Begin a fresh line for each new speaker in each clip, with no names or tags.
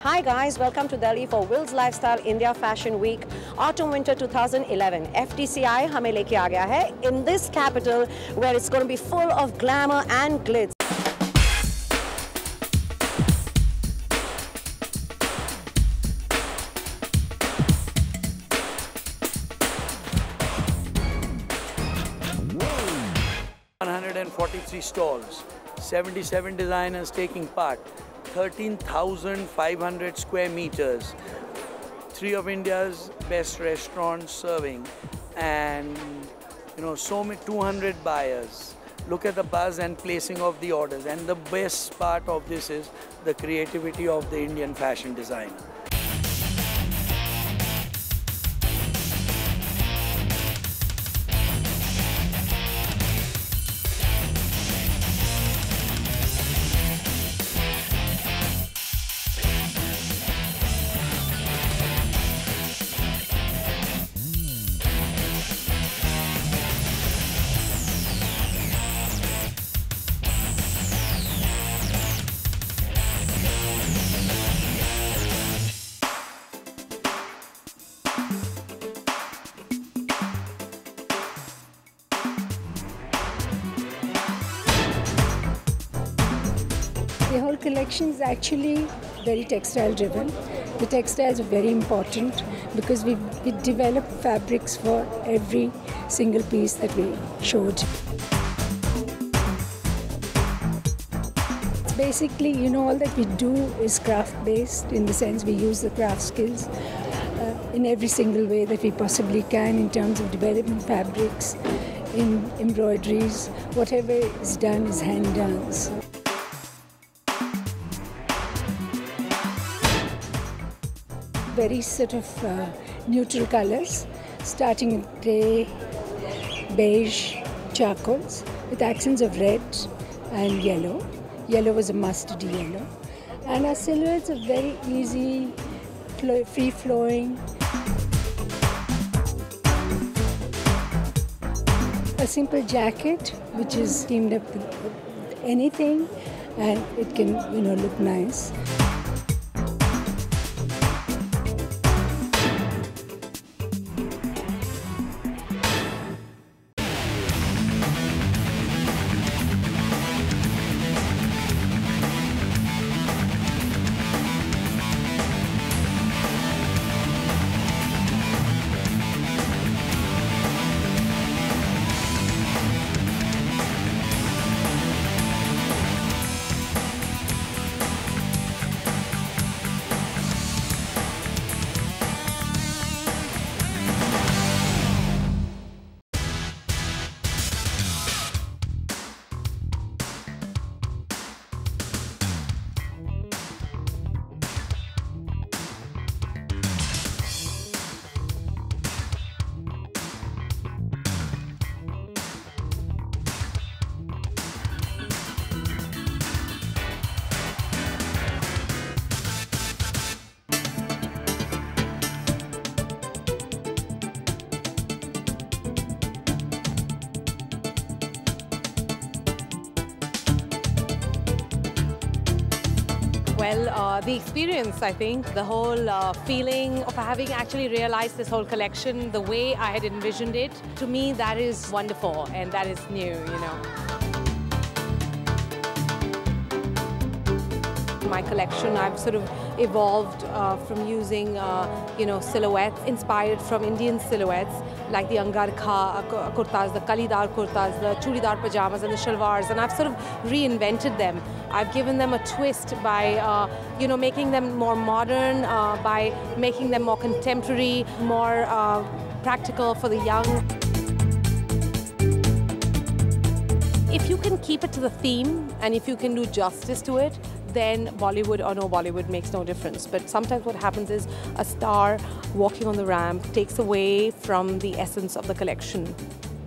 Hi guys, welcome to Delhi for Will's Lifestyle India Fashion Week Autumn Winter 2011. FTCI हमें लेके आ गया है in this capital where it's going to be full of glamour and glitz.
One 143 stalls, 77 designers taking part. 13,500 square meters, 3 of India's best restaurants serving, and so many 200 buyers. Look at the buzz and placing of the orders, and the best part of this is the creativity of the Indian fashion designer.
The whole collection is actually very textile driven. The textiles are very important because we develop fabrics for every single piece that we showed. Basically, all that we do is craft based, in the sense we use the craft skills in every single way that we possibly can, in terms of developing fabrics, in embroideries. Whatever is done is hand done. Very sort of neutral colors, starting with grey, beige, charcoals, with accents of red and yellow. Yellow was a mustardy yellow. And our silhouettes are very easy, free-flowing. A simple jacket, which is teamed up with anything, and it can, look nice.
Well, the experience, I think, the whole feeling of having actually realized this whole collection the way I had envisioned it, to me that is wonderful and that is new, My collection, I've sort of evolved from using, silhouettes inspired from Indian silhouettes, like the Angarkha kurtas, the Kalidar kurtas, the Chudidar pajamas and the shalwars, and I've sort of reinvented them. I've given them a twist by, making them more modern, by making them more contemporary, more practical for the young. If you can keep it to the theme and if you can do justice to it, then Bollywood or no Bollywood makes no difference. But sometimes what happens is a star walking on the ramp takes away from the essence of the collection,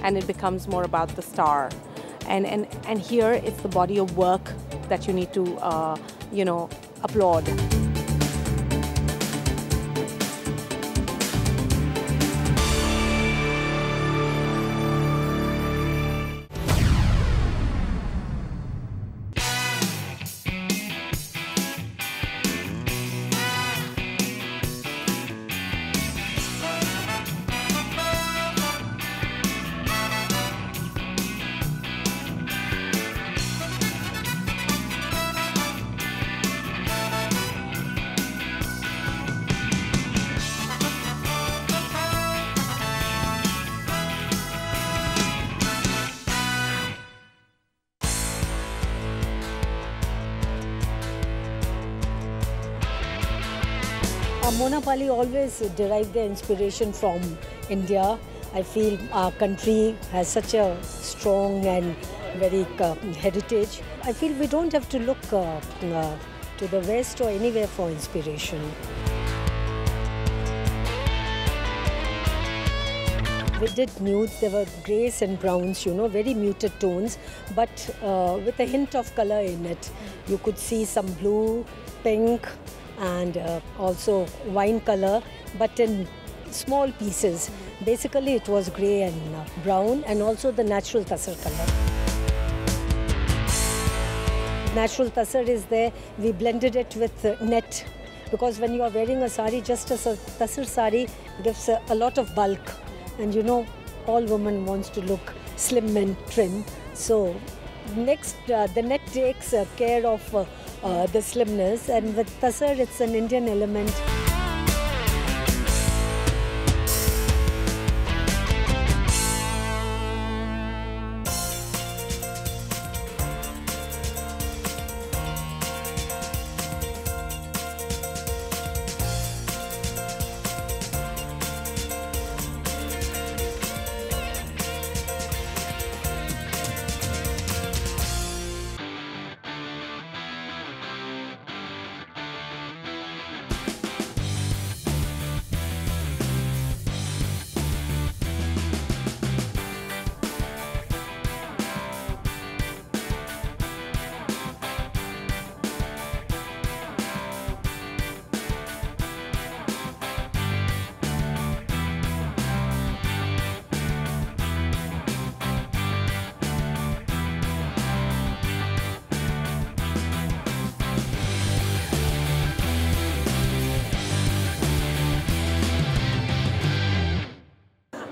and it becomes more about the star. And here it's the body of work that you need to, applaud.
Monapali always derive their inspiration from India. I feel our country has such a strong and very heritage. I feel we don't have to look to the west or anywhere for inspiration. We did nudes, there were greys and browns, you know, very muted tones, but with a hint of color in it. You could see some blue, pink, and also wine color, but in small pieces. Basically, it was grey and brown, and also the natural tussar color. Natural tussar is there. We blended it with net, because when you are wearing a sari, just as a tussar sari gives a lot of bulk. And you know, all women wants to look slim and trim. So next, the net takes care of the slimness, and with tussar, it's an Indian element.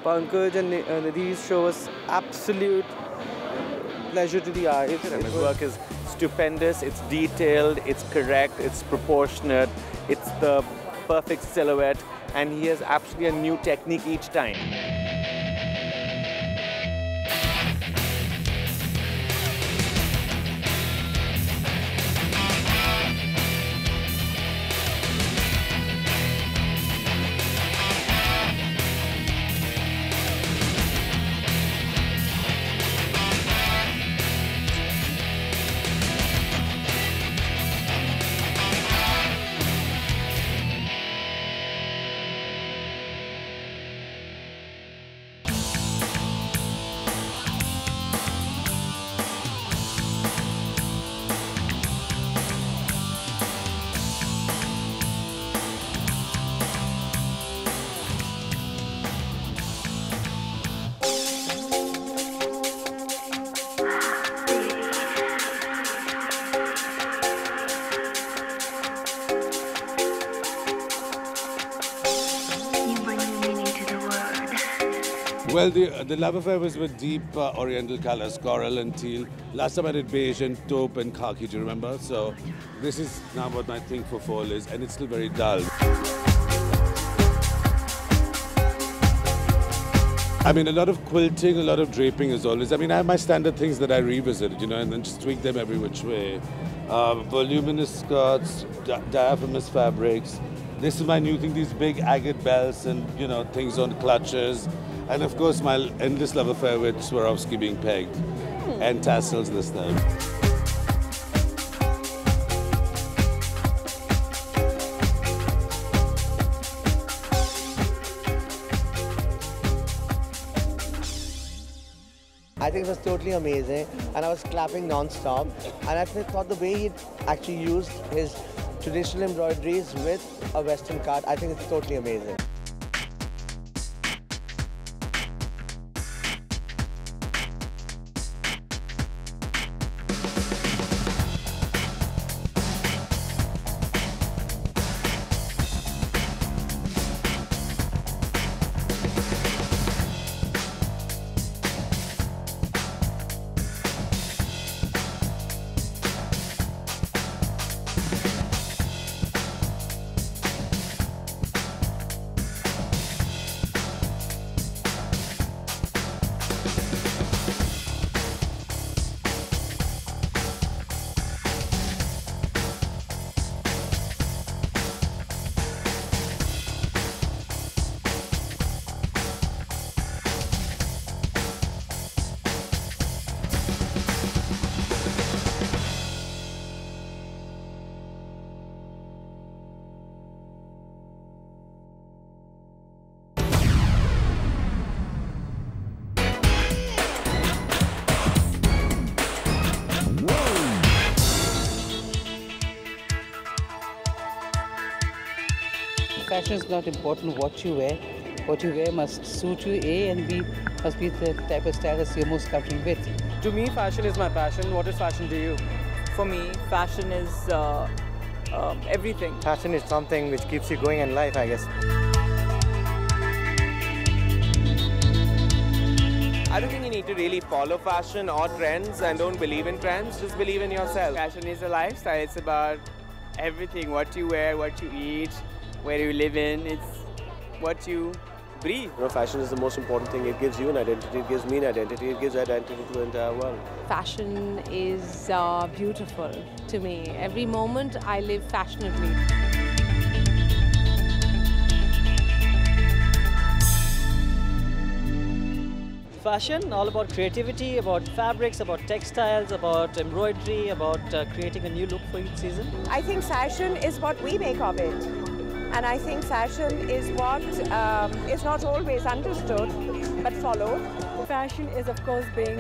Pankaj and Nidhi's show was absolute pleasure to the eyes.
His work is stupendous, it's detailed, it's correct, it's proportionate, it's the perfect silhouette, and he has absolutely a new technique each time.
Well, the love affair was with deep Oriental colors, coral and teal. Last time I did beige and taupe and khaki, do you remember? So this is now what my thing for fall is, and it's still very dull. I mean, a lot of quilting, a lot of draping is always, I mean, I have my standard things that I revisit, you know, and then just tweak them every which way. Voluminous skirts, diaphanous fabrics. This is my new thing, these big agate belts and, you know, things on clutches. And of course, my endless love affair with Swarovski being pegged. And tassels this time.
I think it was totally amazing, and I was clapping non-stop. And I thought the way he actually used his traditional embroideries with a Western cut, I think it's totally amazing.
fashion is not important what you wear. What you wear must suit you, A, and B, must be the type of style that you're most comfortable with.
To me, fashion is my passion. What is fashion to you? For me, fashion is everything.
Fashion is something which keeps you going in life, I guess.
I don't think you need to really follow fashion or trends, and don't believe in trends, just believe in yourself.
Fashion is a lifestyle. It's about everything. What you wear, what you eat, where you live in. It's what you breathe.
You know, fashion is the most important thing. It gives you an identity, it gives me an identity, it gives identity to the entire world.
Fashion is beautiful to me. Every moment I live fashionably.
Fashion, all about creativity, about fabrics, about textiles, about embroidery, about creating a new look for each season.
I think fashion is what we make of it. And I think fashion is what is not always understood, but followed.
Fashion is, of course, being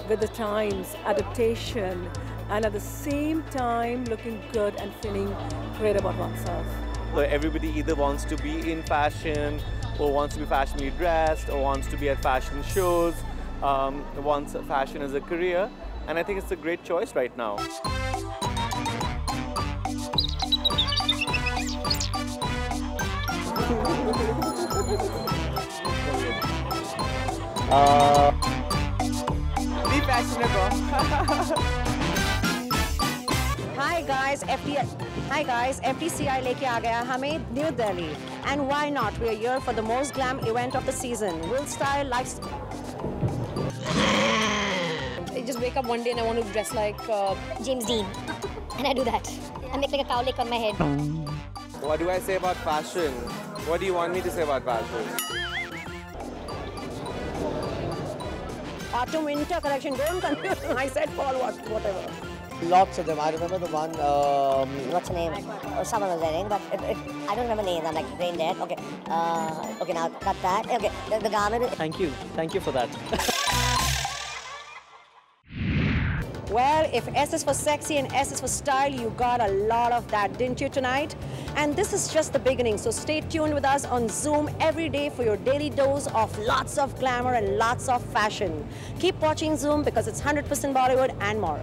with the times, adaptation, and at the same time looking good and feeling great about oneself.
So everybody either wants to be in fashion, or wants to be fashionably dressed, or wants to be at fashion shows, wants fashion as a career, and I think it's a great choice right now.
Be fashionable.
Hi guys, FDCI leke aa gaya hame New Delhi, and why not? We are here for the most glam event of the season. Will style, lifestyle.
I just wake up one day and I want to dress like
James Dean, and I do that. I make like a cowlick on my head.
What do I say about fashion? What do you want me to say about fashion?
Autumn winter collection, don't confuse me. I said fall, whatever.
Lots of them. I remember the one.
What's the name? Someone was wearing, but I don't remember names. I'm like brain dead. Okay. Okay, now cut that. Okay, the garment.
Thank you for that.
Well, if S is for sexy and S is for style, you got a lot of that, didn't you, tonight? And this is just the beginning, so stay tuned with us on Zoom every day for your daily dose of lots of glamour and lots of fashion. Keep watching Zoom because it's 100% Bollywood and more.